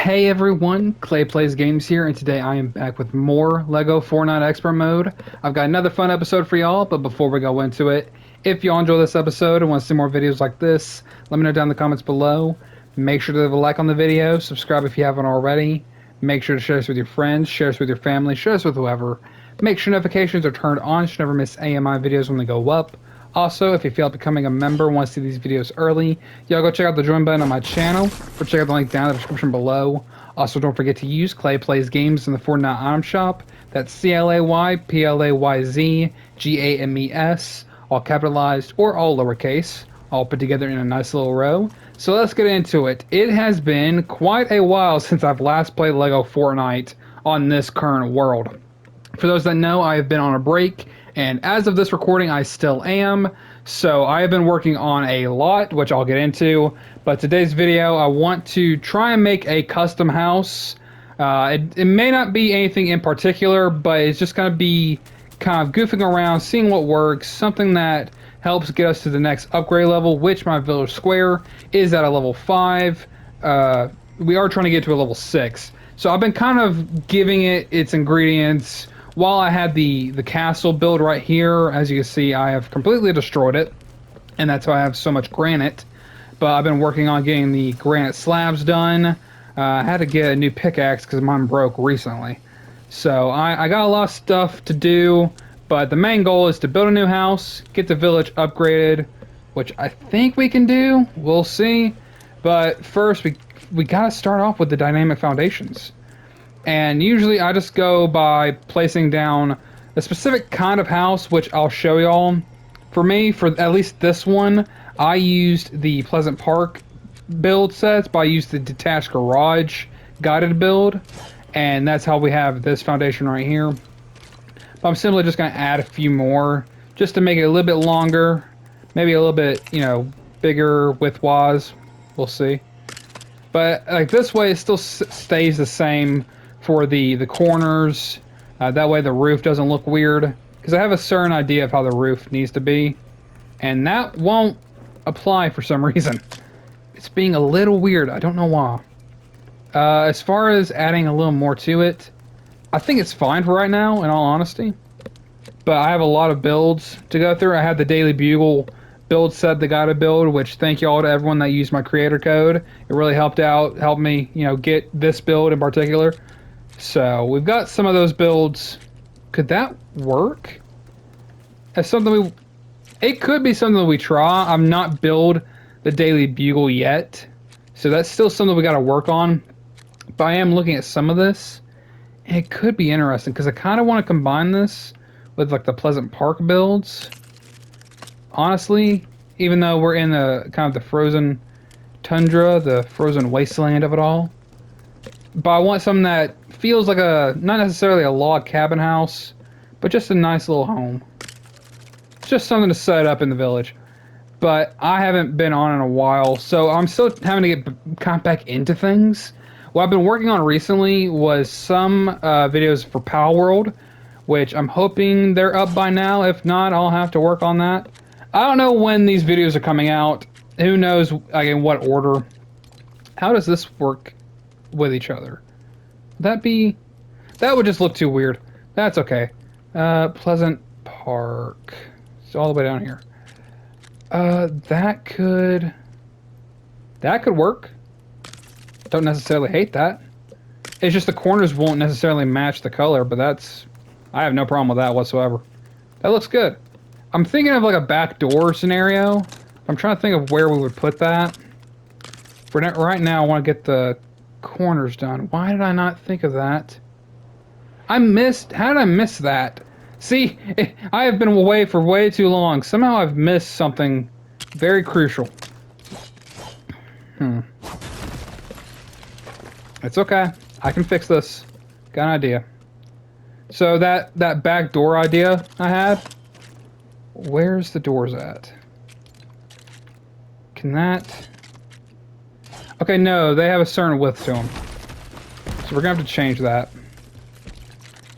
Hey everyone, Clay Plays Games here, and today I am back with more LEGO Fortnite Expert Mode. I've got another fun episode for y'all, but before we go into it, if y'all enjoy this episode and want to see more videos like this, let me know down in the comments below. Make sure to leave a like on the video, subscribe if you haven't already. Make sure to share this with your friends, share this with your family, share this with whoever. Make sure notifications are turned on so you never miss AMI videos when they go up. Also, if you feel like becoming a member and want to see these videos early, y'all go check out the join button on my channel, or check out the link down in the description below. Also, don't forget to use Clay Plays Games in the Fortnite item shop. That's ClayPlayZgames, all capitalized or all lowercase, all put together in a nice little row. So let's get into it. It has been quite a while since I've last played LEGO Fortnite on this current world. For those that know, I have been on a break, and as of this recording, I still am. So I have been working on a lot, which I'll get into. But today's video, I want to try and make a custom house. It may not be anything in particular, but it's just going to be kind of goofing around, seeing what works, something that helps get us to the next upgrade level, which my village square is at a level 5. We are trying to get to a level 6. So I've been kind of giving it its ingredients. While I had the castle build right here, as you can see, I have completely destroyed it, and that's why I have so much granite. But I've been working on getting the granite slabs done. I had to get a new pickaxe because mine broke recently. So I got a lot of stuff to do, but the main goal is to build a new house, get the village upgraded, which I think we can do. We'll see. But first, we gotta start off with the dynamic foundations. And usually I just go by placing down a specific kind of house, which I'll show y'all. For me, for at least this one, I used the Pleasant Park build sets, but I used the detached garage guided build. And that's how we have this foundation right here. But I'm simply just going to add a few more just to make it a little bit longer. Maybe a little bit, bigger width-wise. We'll see. But like this way, it still stays the same for the corners. That way the roof doesn't look weird. Because I have a certain idea of how the roof needs to be. And that won't apply for some reason. It's being a little weird. I don't know why. As far as adding a little more to it, I think it's fine for right now, in all honesty. But I have a lot of builds to go through. I have the Daily Bugle build set that got to build, which thank you all to everyone that used my creator code. It really helped me, get this build in particular. So we've got some of those builds. Could that work? As something it could be something that we try. I'm not build the Daily Bugle yet, so that's still something we got to work on. But I am looking at some of this, and it could be interesting because I kind of want to combine this with like the Pleasant Park builds. Honestly, even though we're in the kind of the frozen tundra, the frozen wasteland of it all. But I want something that feels like not necessarily a log cabin house, but just a nice little home. Just something to set up in the village. But I haven't been on in a while, so I'm still having to get kind of back into things. What I've been working on recently was some videos for Pal World, which I'm hoping they're up by now. If not, I'll have to work on that. I don't know when these videos are coming out. Who knows in what order. How does this work with each other? That would just look too weird. That's okay. Pleasant Park. It's all the way down here. That could work. Don't necessarily hate that. It's just the corners won't necessarily match the color, but I have no problem with that whatsoever. That looks good. I'm thinking of like a back door scenario. I'm trying to think of where we would put that. For right now, I want to get the corners done. Why did I not think of that? How did I miss that? See, I have been away for way too long. Somehow I've missed something very crucial. It's okay. I can fix this. Got an idea. So that back door idea I had, where's the doors at? Can that... Okay, no, they have a certain width to them. So we're going to have to change that.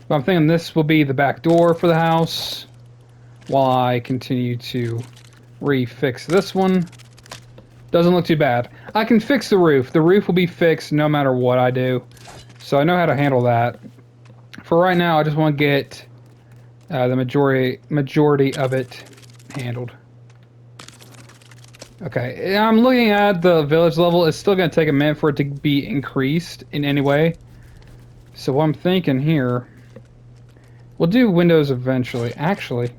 But I'm thinking this will be the back door for the house while I continue to refix this one. Doesn't look too bad. I can fix the roof. The roof will be fixed no matter what I do. So I know how to handle that. For right now, I just want to get the majority of it handled. Okay, I'm looking at the village level. It's still going to take a minute for it to be increased in any way. So what I'm thinking here, we'll do windows eventually. Actually,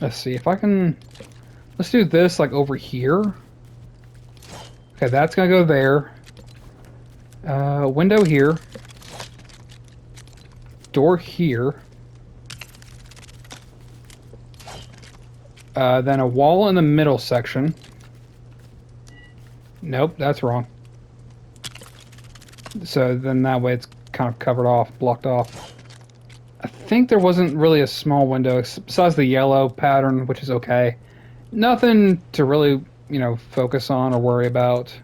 let's see if I can. Let's do this like over here. Okay, that's going to go there. Window here. Door here. Then a wall in the middle section. Nope, that's wrong. So then that way it's kind of covered off, blocked off. I think there wasn't really a small window besides the yellow pattern, which is okay. Nothing to really, you know, focus on or worry about.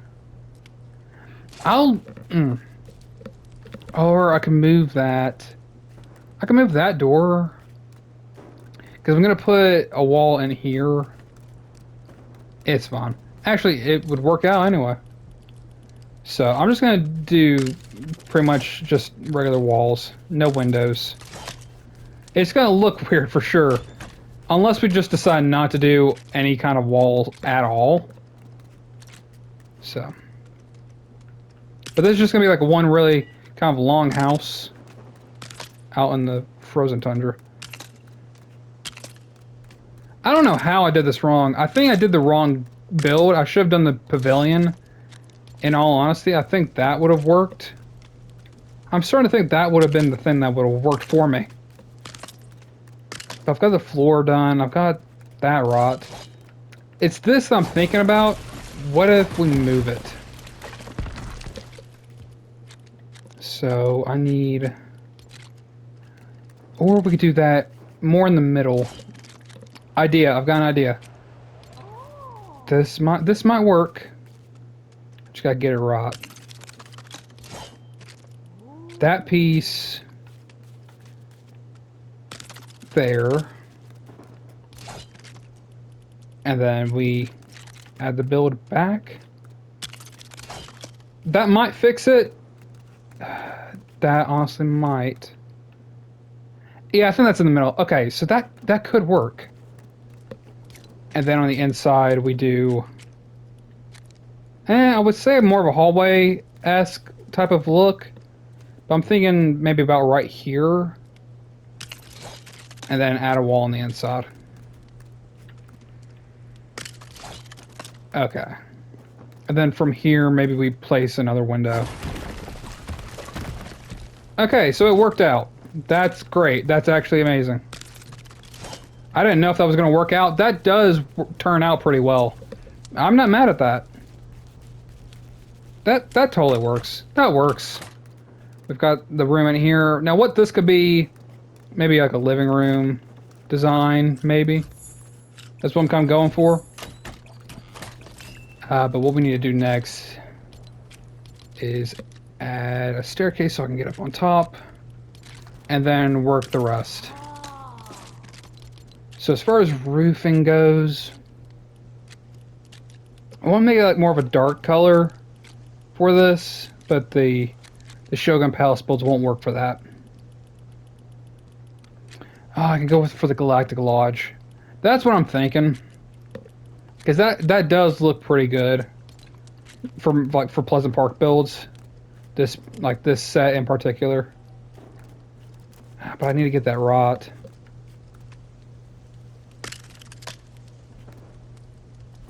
Or I can move that. I can move that door. Because I'm going to put a wall in here. It's fine. Actually, it would work out anyway. So I'm just going to do pretty much just regular walls. No windows. It's going to look weird for sure. Unless we just decide not to do any kind of wall at all. So. But this is just going to be like one really kind of long house. Out in the frozen tundra. I don't know how I did this wrong. I think I did the wrong build. I should have done the pavilion. In all honesty, I think that would have worked. I'm starting to think that would have been the thing that would have worked for me. I've got the floor done. I've got that rot. It's this I'm thinking about. What if we move it? So I need... Or we could do that more in the middle. Idea. I've got an idea. This might work. Just gotta get it right. That piece there, and then we add the build back. That might fix it. That honestly might. Yeah, I think that's in the middle. Okay, so that could work. And then on the inside we do... I would say more of a hallway-esque type of look. But I'm thinking maybe about right here. And then add a wall on the inside. Okay. And then from here, maybe we place another window. Okay, so it worked out. That's great. That's actually amazing. I didn't know if that was going to work out. That does turn out pretty well. I'm not mad at that. That totally works. That works. We've got the room in here. Now what this could be, maybe like a living room design, maybe. That's what I'm kind of going for. But what we need to do next is add a staircase so I can get up on top. And then work the rest. So as far as roofing goes, I want to make it like more of a dark color for this, but the Shogun Palace builds won't work for that. Oh, I can go for the Galactic Lodge. That's what I'm thinking, because that does look pretty good for Pleasant Park builds. This set in particular. But I need to get that rot.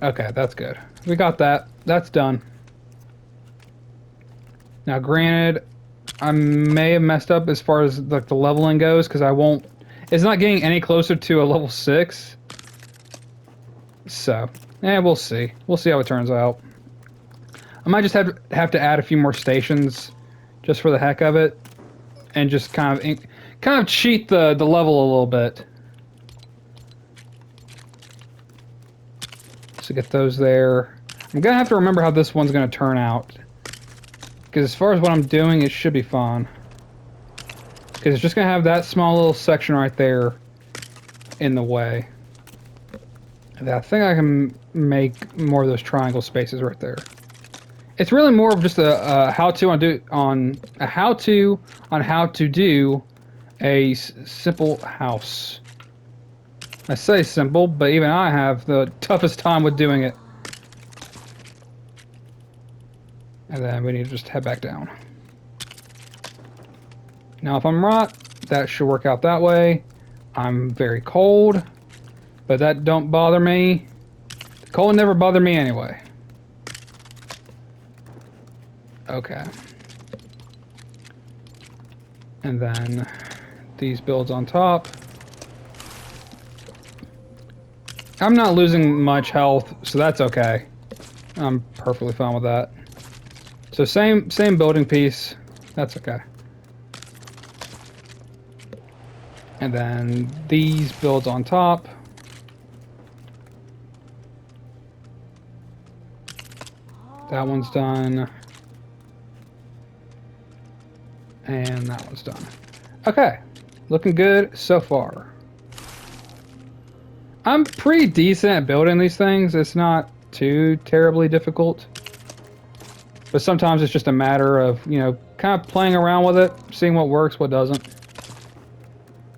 Okay, that's good. We got that. That's done. Now, granted, I may have messed up as far as like the leveling goes, because I won't... It's not getting any closer to a level 6. So, we'll see. We'll see how it turns out. I might just have to add a few more stations just for the heck of it. And just kind of cheat the level a little bit. So get those there. I'm gonna have to remember how this one's gonna turn out, because as far as what I'm doing, it should be fine. Because it's just gonna have that small little section right there in the way. I think I can make more of those triangle spaces right there. It's really more of just a how-to on how to do a simple house. I say simple, but even I have the toughest time with doing it. And then we need to just head back down. Now, if I'm right, that should work out that way. I'm very cold, but that don't bother me. The cold never bothered me anyway. Okay. And then these builds on top. I'm not losing much health, so that's okay. I'm perfectly fine with that. So same building piece. That's okay. And then these builds on top. That one's done. And that one's done. Okay. Looking good so far. I'm pretty decent at building these things. It's not too terribly difficult. But sometimes it's just a matter of, you know, kind of playing around with it, seeing what works, what doesn't.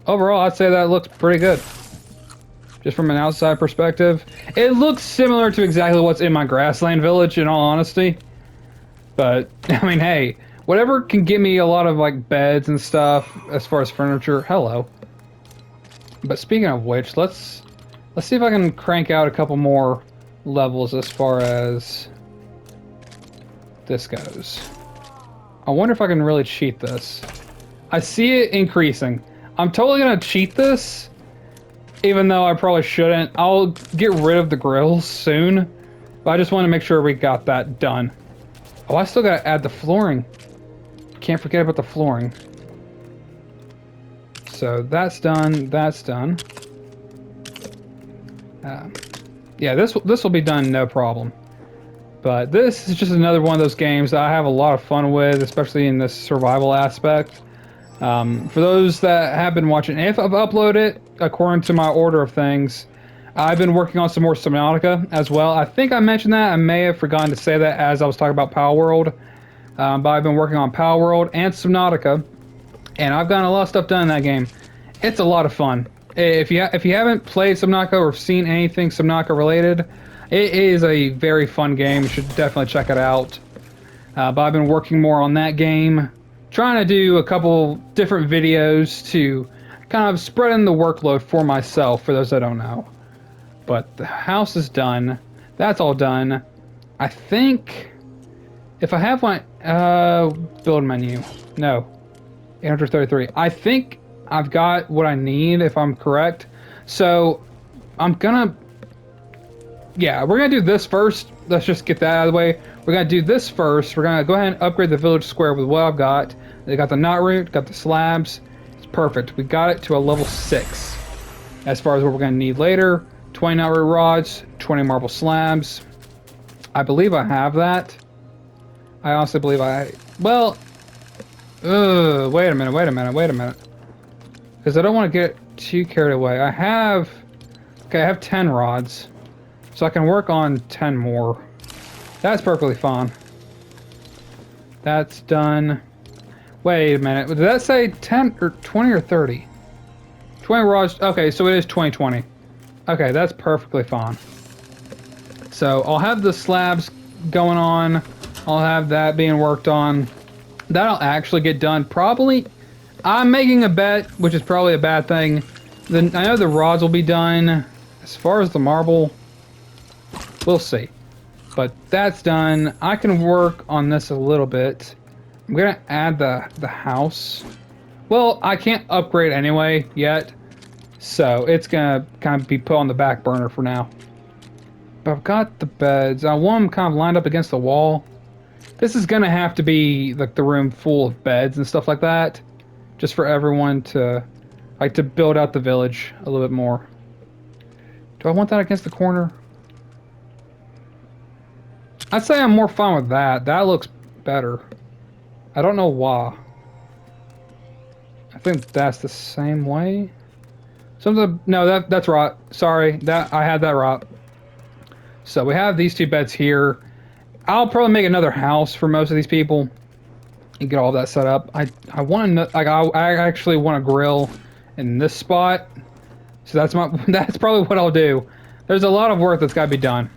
Overall, I'd say that looks pretty good. Just from an outside perspective. It looks similar to exactly what's in my grassland village, in all honesty. But, I mean, hey, whatever can get me a lot of, like, beds and stuff, as far as furniture, hello. But speaking of which, let's see if I can crank out a couple more levels as far as this goes. I wonder if I can really cheat this. I see it increasing. I'm totally gonna cheat this, even though I probably shouldn't. I'll get rid of the grills soon, but I just want to make sure we got that done. Oh, I still gotta add the flooring. Can't forget about the flooring. So that's done. That's done. Yeah, this will be done no problem. But this is just another one of those games that I have a lot of fun with, especially in this survival aspect. For those that have been watching, if I've uploaded it according to my order of things, I've been working on some more Subnautica as well. I think I mentioned that. I may have forgotten to say that as I was talking about Power World. But I've been working on Power World and Subnautica, and I've gotten a lot of stuff done in that game. It's a lot of fun. If you haven't played Subnautica or seen anything Subnautica related, it is a very fun game. You should definitely check it out. But I've been working more on that game, trying to do a couple different videos to kind of spread in the workload for myself, for those that don't know. But the house is done. That's all done. I think if I have my build menu, no, 833. I think I've got what I need if I'm correct. So I'm gonna, yeah, we're gonna do this first. Let's just get that out of the way. We're gonna do this first. We're gonna go ahead and upgrade the village square with what I've got. They got the knot root, got the slabs. It's perfect. We got it to a level 6. As far as what we're gonna need later, 20 knot root rods, 20 marble slabs. I believe I have that. I honestly believe well, wait a minute. Because I don't want to get too carried away. I have 10 rods. So I can work on 10 more. That's perfectly fine. That's done. Wait a minute. Did that say 10 or 20 or 30? 20 rods. Okay, so it is 2020. Okay, that's perfectly fine. So I'll have the slabs going on. I'll have that being worked on. That'll actually get done probably. I'm making a bet, which is probably a bad thing. Then I know the rods will be done. As far as the marble, we'll see. But that's done. I can work on this a little bit. I'm gonna add the house. Well, I can't upgrade anyway yet, so it's gonna kind of be put on the back burner for now. But I've got the beds. I want them kind of lined up against the wall. This is gonna have to be like the room full of beds and stuff like that, just for everyone to like to build out the village a little bit more. Do I want that against the corner? I'd say I'm more fine with that. That looks better. I don't know why. I think that's the same way. No, that's right. Sorry, that I had that right. So we have these two beds here. I'll probably make another house for most of these people and get all that set up. I want to like I actually want to grill in this spot. So that's my that's probably what I'll do. There's a lot of work that's got to be done,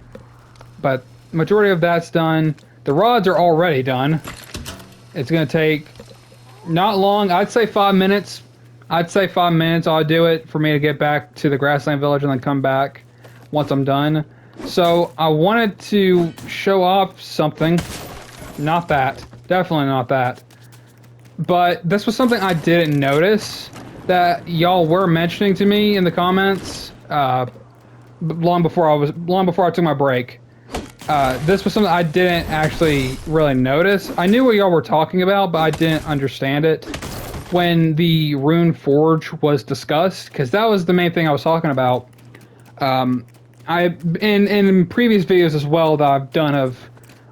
but majority of that's done. The rods are already done. It's gonna take not long. I'd say 5 minutes. I'd say 5 minutes. I'll do it for me to get back to the grassland village and then come back once I'm done. So I wanted to show off something. Not that. Definitely not that. But this was something I didn't notice that y'all were mentioning to me in the comments long before I took my break. This was something I didn't actually really notice. I knew what y'all were talking about, but I didn't understand it when the Rune Forge was discussed, because that was the main thing I was talking about. I in previous videos as well that I've done of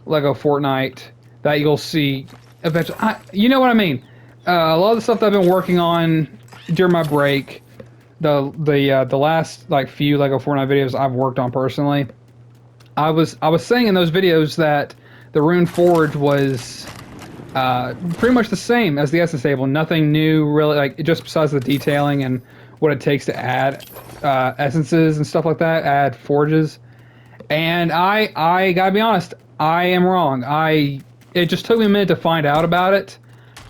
Lego Fortnite that you'll see eventually. You know what I mean? A lot of the stuff that I've been working on during my break, the last like few Lego Fortnite videos I've worked on personally, I was saying in those videos that the Rune Forge was pretty much the same as the Essence Table. Nothing new really, like just besides the detailing and what it takes to add essences and stuff like that, add forges. And I gotta be honest, I am wrong. It just took me a minute to find out about it.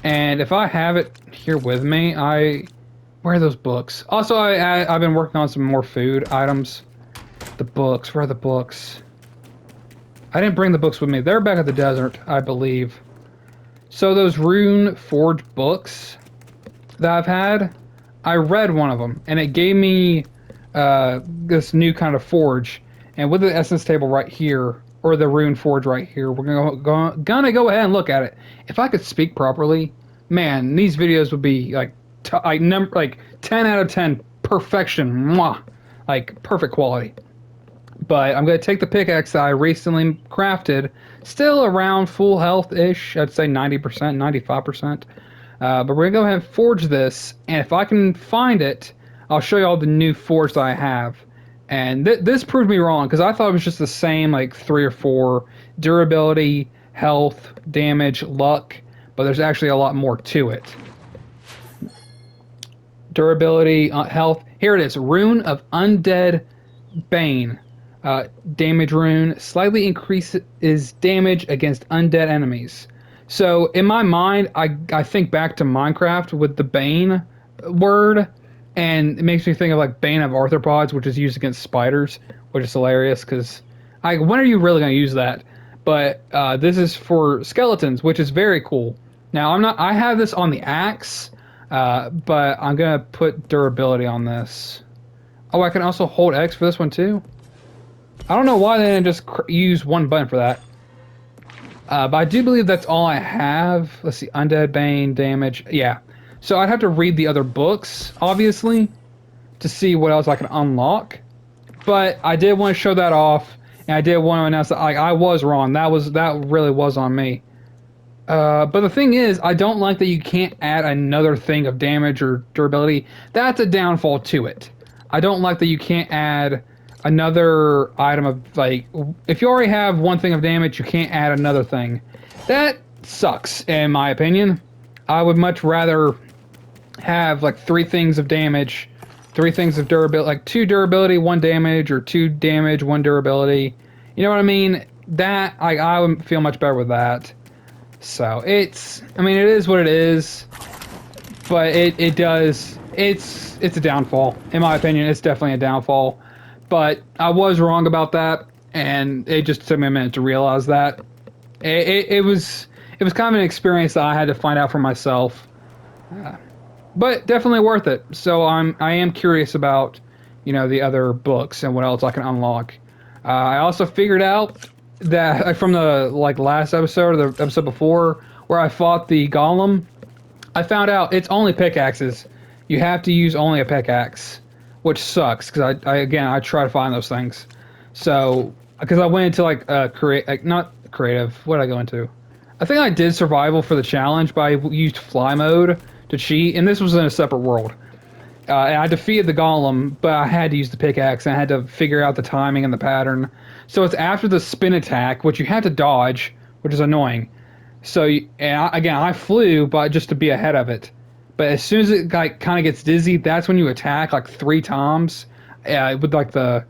And if I have it here with me, where are those books? Also, I've been working on some more food items. The books, where are the books? I didn't bring the books with me. They're back at the desert, I believe. So those Rune Forge books that I've had, I read one of them, and it gave me this new kind of forge. And with the essence table right here, or the Rune Forge right here, we're gonna go ahead and look at it. If I could speak properly, man, these videos would be like like 10 out of 10 perfection, mwah, like perfect quality. But I'm gonna take the pickaxe that I recently crafted, still around full health-ish. I'd say 90%, 95%. But we're gonna go ahead and forge this, and if I can find it, I'll show you all the new forge that I have. And this proved me wrong, because I thought it was just the same, like 3 or 4 durability, health, damage, luck, but there's actually a lot more to it. Durability, health. Here it is. Rune of Undead Bane. Damage rune. Slightly increases damage against undead enemies. So in my mind, I think back to Minecraft with the Bane word, and it makes me think of like Bane of Arthropods, which is used against spiders, which is hilarious because when are you really going to use that? But this is for skeletons, which is very cool. Now I have this on the axe, but I'm gonna put durability on this. Oh, I can also hold X for this one too. I don't know why they didn't just use one button for that. But I do believe that's all I have. Let's see, Undead Bane, damage. Yeah. So I'd have to read the other books, obviously, to see what else I can unlock. But I did want to show that off, and I did want to announce that I was wrong. That really was on me. But the thing is, I don't like that you can't add another thing of damage or durability. That's a downfall to it. I don't like that you can't add another item of, like, if you already have one thing of damage, you can't add another thing. That sucks, in my opinion. I would much rather have, like, 3 things of damage, 3 things of durability, like 2 durability, 1 damage, or 2 damage, 1 durability. You know what I mean? That, I would feel much better with that. So, it is what it is, but it does, it's a downfall. In my opinion, it's definitely a downfall. But I was wrong about that, and it just took me a minute to realize that. It was kind of an experience that I had to find out for myself. But definitely worth it. So I am curious about, the other books and what else I can unlock. I also figured out that from the last episode or the episode before where I fought the golem, I found out it's only pickaxes. You have to use only a pickaxe, which sucks because I try to find those things. So because I went into not creative. What did I go into? I think I did survival for the challenge, but I used fly mode to cheat, and this was in a separate world. And I defeated the golem, but I had to use the pickaxe, and I had to figure out the timing and the pattern. So it's after the spin attack, which you have to dodge, which is annoying. So again, I flew, but just to be ahead of it. But as soon as it like kind of gets dizzy, that's when you attack like 3 times, with like the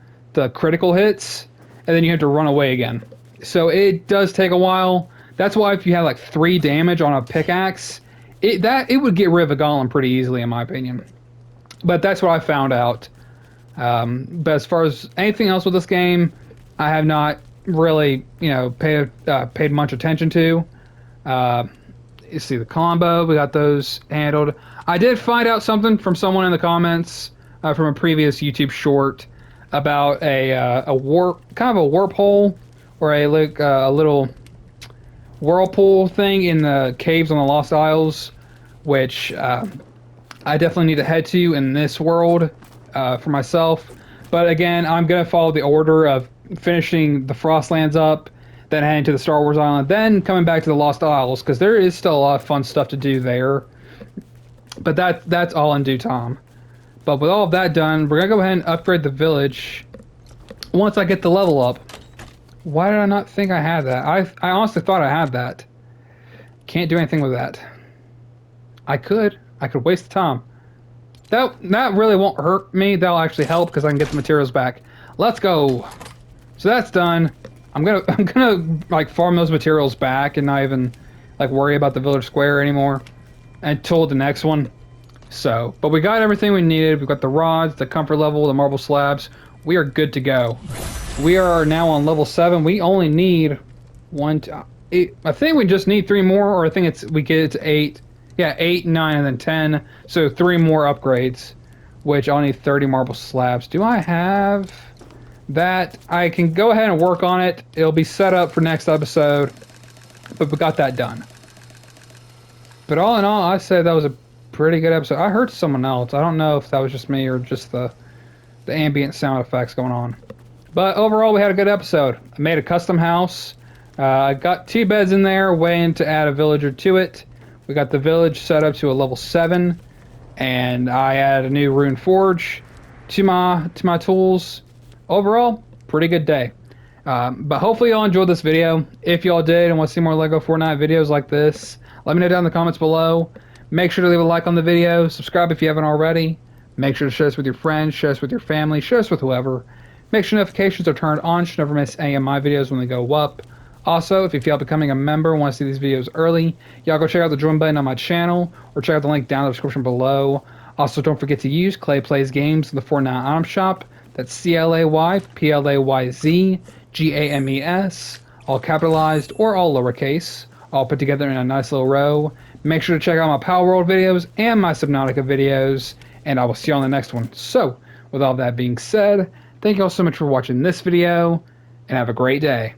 critical hits, and then you have to run away again. So it does take a while. That's why if you have like 3 damage on a pickaxe, it would get rid of a golem pretty easily, in my opinion. But that's what I found out. But as far as anything else with this game, I have not really, paid much attention to. Uh, you see the combo, we got those handled. I did find out something from someone in the comments from a previous YouTube short about a warp, kind of a warp hole or a little whirlpool thing in the caves on the Lost Isles, which I definitely need to head to in this world for myself. But again, I'm going to follow the order of finishing the Frostlands up, then heading to the Star Wars Island, then coming back to the Lost Isles, because there is still a lot of fun stuff to do there. But that's all in due time. But with all of that done, we're going to go ahead and upgrade the village once I get the level up. Why did I not think I had that? I honestly thought I had that. Can't do anything with that. I could waste the time. That really won't hurt me. That'll actually help because I can get the materials back. Let's go. So that's done. I'm gonna like farm those materials back and not even like worry about the village square anymore until the next one. So, but we got everything we needed. We've got the rods, the comfort level, the marble slabs. We are good to go. We are now on level 7. We only need I think we just need 3 more, or I think we get it to 8. Yeah, 8, 9, and then 10. So 3 more upgrades, which I'll need 30 marble slabs. Do I have that? I can go ahead and work on it. It'll be set up for next episode, but we got that done. But all in all, I say that was a pretty good episode. I heard someone else. I don't know if that was just me or just the ambient sound effects going on. But overall, we had a good episode. I made a custom house. I got 2 beds in there, waiting to add a villager to it. We got the village set up to a level 7, and I added a new rune forge to my tools. Overall, pretty good day. But hopefully y'all enjoyed this video. If y'all did and want to see more LEGO Fortnite videos like this, let me know down in the comments below. Make sure to leave a like on the video. Subscribe if you haven't already. Make sure to share this with your friends, share this with your family, share this with whoever. Make sure notifications are turned on so you never miss any of my videos when they go up. Also, if you feel like becoming a member and want to see these videos early, y'all go check out the join button on my channel or check out the link down in the description below. Also, don't forget to use Clay Plays Games in the Fortnite item shop. That's ClayPlayzGames, all capitalized or all lowercase, all put together in a nice little row. Make sure to check out my Power World videos and my Subnautica videos, and I will see you on the next one. So, with all that being said, thank you all so much for watching this video, and have a great day.